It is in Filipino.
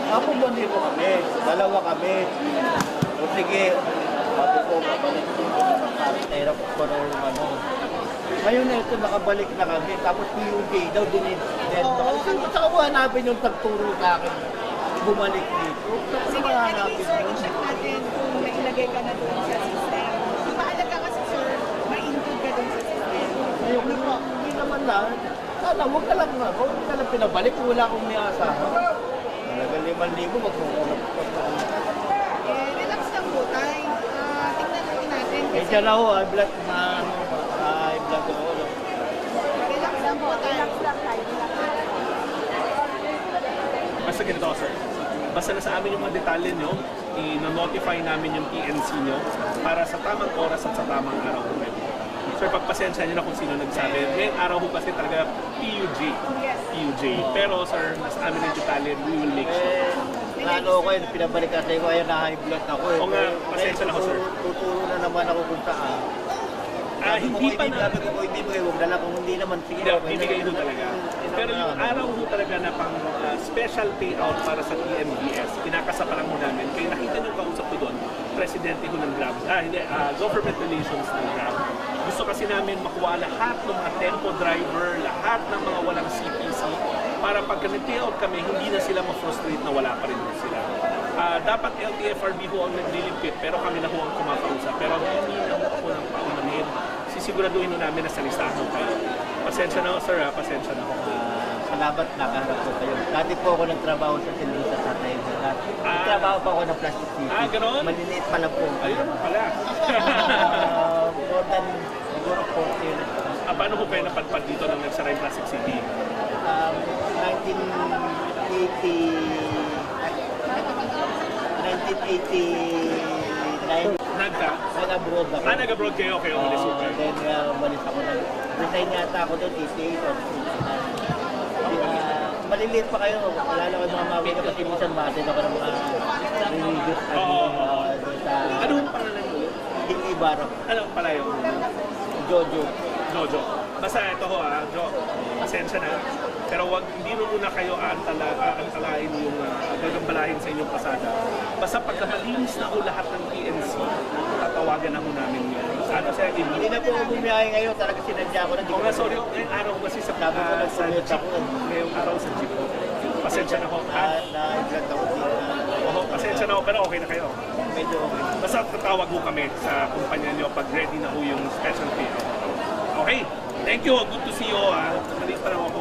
Ako mo kami, dalawa kami. O sige, sabi ko, babalik ko. Hirap ko na yung ano. Ngayon na ito, nakabalik na kami. Tapos PUJ daw, dinided na kami. Saan ko hanapin yung tagturo sa akin? Bumalik dito. Sige, Saan hanapin sir, yun? i-check natin kung nailagay ka na doon sa system. Kung mahalaga kasi, sir, ma-include ka doon sa system. Ayun, hindi naman na. Sana, huwag ka lang na. Huwag ka lang pinabalik kung wala akong may asahan. Talagang 5,000, magkukulap ko. Relax lang po tayo. Tingnan natin Eh, kasi dyan ako, vlog na, vlog ako. relax lang po tayo. Relax lang tayo. Basta ganito, sir. Basta nasa amin yung mga detalye nyo, i-notify namin yung PNC nyo para sa tamang oras at sa tamang araw kung pwede. Sir, pagpasensya nyo na kung sino nagsabi. Ngayong araw ko kasi talaga PUJ. Yes. PUJ. Pero sir, nasa amin yung detalye, we will make sure. Ano ko yun, pinabalik kasi ko, ayun na high blood ako eh. Oo nga, pasensya na ako, sir. Tuturo na naman ako kung saan. Hindi pa na. Sabi ko po, hindi mo kayo, huwag dala kung hindi naman. Sige, Hindi, okay na bibigay yun. ho talaga. Pero yung araw ho talaga na pang special payout para sa TMBS, kinakasapalan mo namin. Kaya nakita nyo kausap ko doon, presidente ho ng Grab, government relations ng Grab. Gusto kasi namin makuha lahat ng mga tempo driver, lahat ng mga walang CPC, para pag nag-payout kami, hindi na sila ma-frustrate na wala pa rin sila. Dapat LTFRB ho ang naglilimpit, pero kami na ho ang kumakausap. Pero hindi na ho ako ng paunahin. Sisiguraduhin ho namin na sa listahan ho kayo. Pasensya na ho, sir, pasensya na ho. Salamat, nakaharap ko kayo. Dati po ako nagtrabaho sa Silvisa sa Tayo. Nagtrabaho pa ako ng Plastic City. Ganon? Maliliit pa lang po. Ayun naman pala. More than siguro 40 years. Paano ho kayo napadpad dito ng Nagsaray Plastic City? 1989. Nag-abroad ako. Nag-abroad kayo? Okay, okay, super. Then, umalis ako na. Resign yata ako doon, 88 or 89. Maliliit pa kayo. Wala na kayo mga mabigay kasi minsan matin ako ng mga religious. Ano ang pangalan mo? Hindi Barok. Ano ang pala yung Jojo. Jojo? Basta ito ho, Jo, pasensya na. Pero hindi mo muna kayo antalain yung gagambalahin sa inyong pasada. Basta pagka malinis na ho lahat ng PNC, tatawagan na ho namin yun. Ano sa Hindi na po bumiyahe ngayon. Talaga sinadya ko na. Oo nga, sorry, ngayong araw ko kasi sa Sabi ko lang sa commute jeep. ako. Ngayong araw sa jeep ko. Pasensya na ho. Na-vlog ako din. Oo, pasensya na ho, pero okay na kayo. Medyo okay. Basta tatawag ho kami sa kumpanya nyo pag ready na ho yung special payout. Okay, thank you. Good to see you. Maliit pa lang ako.